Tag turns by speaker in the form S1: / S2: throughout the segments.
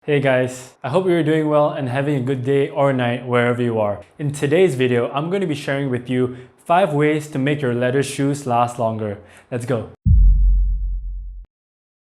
S1: Hey guys, I hope you're doing well and having a good day or night wherever you are. In today's video, I'm going to be sharing with you 5 ways to make your leather shoes last longer. Let's go.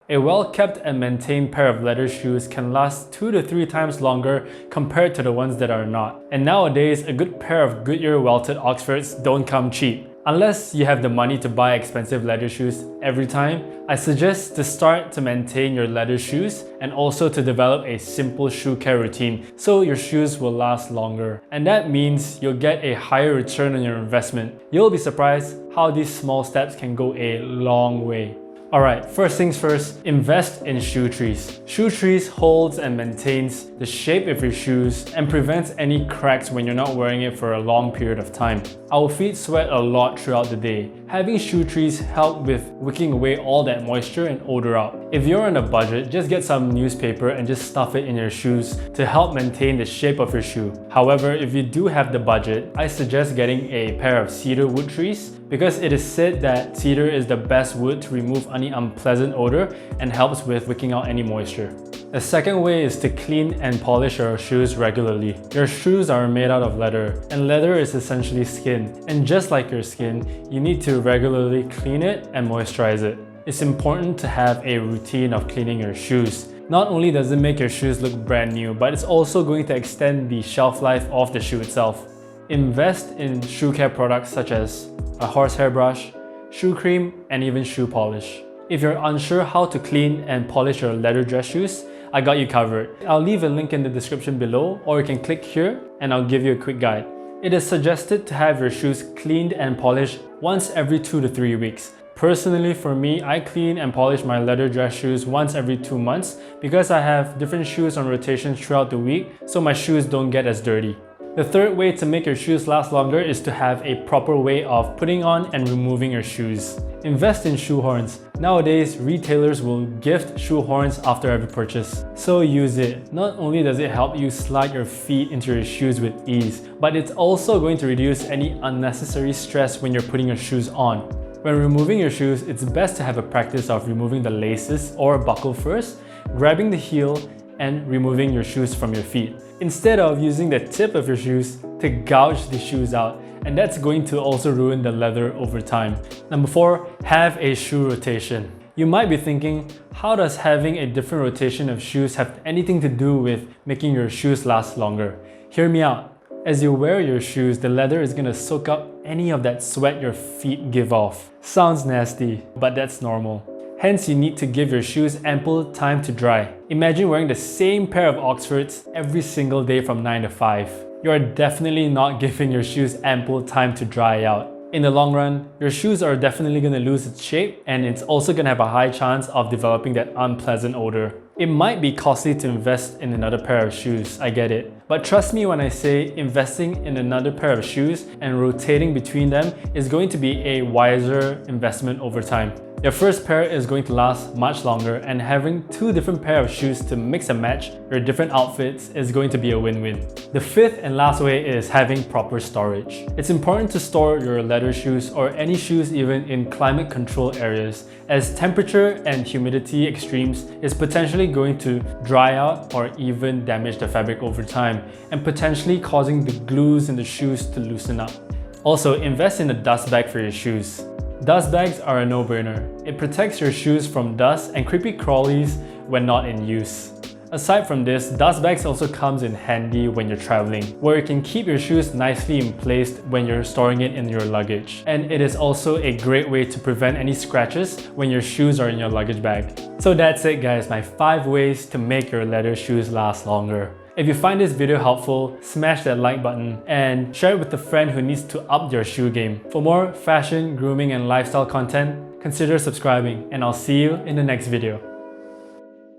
S1: A well-kept and maintained pair of leather shoes can last 2 to 3 times longer compared to the ones that are not. And nowadays, a good pair of Goodyear welted Oxfords don't come cheap. Unless you have the money to buy expensive leather shoes every time, I suggest to start to maintain your leather shoes and also to develop a simple shoe care routine so your shoes will last longer. And that means you'll get a higher return on your investment. You'll be surprised how these small steps can go a long way. Alright, first things first, invest in shoe trees. Shoe trees holds and maintains the shape of your shoes and prevents any cracks when you're not wearing it for a long period of time. Our feet sweat a lot throughout the day. Having shoe trees help with wicking away all that moisture and odor out. If you're on a budget, just get some newspaper and just stuff it in your shoes to help maintain the shape of your shoe. However, if you do have the budget, I suggest getting a pair of cedar wood trees because it is said that cedar is the best wood to remove any unpleasant odor and helps with wicking out any moisture. The second way is to clean and polish your shoes regularly. Your shoes are made out of leather, and leather is essentially skin. And just like your skin, you need to regularly clean it and moisturize it. It's important to have a routine of cleaning your shoes. Not only does it make your shoes look brand new, but it's also going to extend the shelf life of the shoe itself. Invest in shoe care products such as a horsehair brush, shoe cream, and even shoe polish. If you're unsure how to clean and polish your leather dress shoes, I got you covered. I'll leave a link in the description below, or you can click here and I'll give you a quick guide. It is suggested to have your shoes cleaned and polished once every 2 to 3 weeks. Personally, for me, I clean and polish my leather dress shoes once every 2 months because I have different shoes on rotation throughout the week, so my shoes don't get as dirty. The third way to make your shoes last longer is to have a proper way of putting on and removing your shoes. Invest in shoe horns. Nowadays, retailers will gift shoe horns after every purchase. So use it. Not only does it help you slide your feet into your shoes with ease, but it's also going to reduce any unnecessary stress when you're putting your shoes on. When removing your shoes, it's best to have a practice of removing the laces or buckle first, grabbing the heel, and removing your shoes from your feet, instead of using the tip of your shoes to gouge the shoes out, and that's going to also ruin the leather over time. Number 4, have a shoe rotation. You might be thinking, how does having a different rotation of shoes have anything to do with making your shoes last longer? Hear me out. As you wear your shoes, the leather is going to soak up any of that sweat your feet give off. Sounds nasty, but that's normal. Hence, you need to give your shoes ample time to dry. Imagine wearing the same pair of Oxfords every single day from 9 to 5. You are definitely not giving your shoes ample time to dry out. In the long run, your shoes are definitely going to lose its shape, and it's also going to have a high chance of developing that unpleasant odor. It might be costly to invest in another pair of shoes, I get it. But trust me when I say investing in another pair of shoes and rotating between them is going to be a wiser investment over time. Your first pair is going to last much longer, and having 2 different pairs of shoes to mix and match your different outfits is going to be a win-win. The 5th and last way is having proper storage. It's important to store your leather shoes or any shoes even in climate controlled areas, as temperature and humidity extremes is potentially going to dry out or even damage the fabric over time, and potentially causing the glues in the shoes to loosen up. Also, invest in a dust bag for your shoes. Dust bags are a no-brainer. It protects your shoes from dust and creepy crawlies when not in use. Aside from this, dust bags also comes in handy when you're traveling, where you can keep your shoes nicely in place when you're storing it in your luggage. And it is also a great way to prevent any scratches when your shoes are in your luggage bag. So that's it guys, my 5 ways to make your leather shoes last longer. If you find this video helpful, smash that like button and share it with a friend who needs to up their shoe game. For more fashion, grooming, and lifestyle content, consider subscribing, and I'll see you in the next video.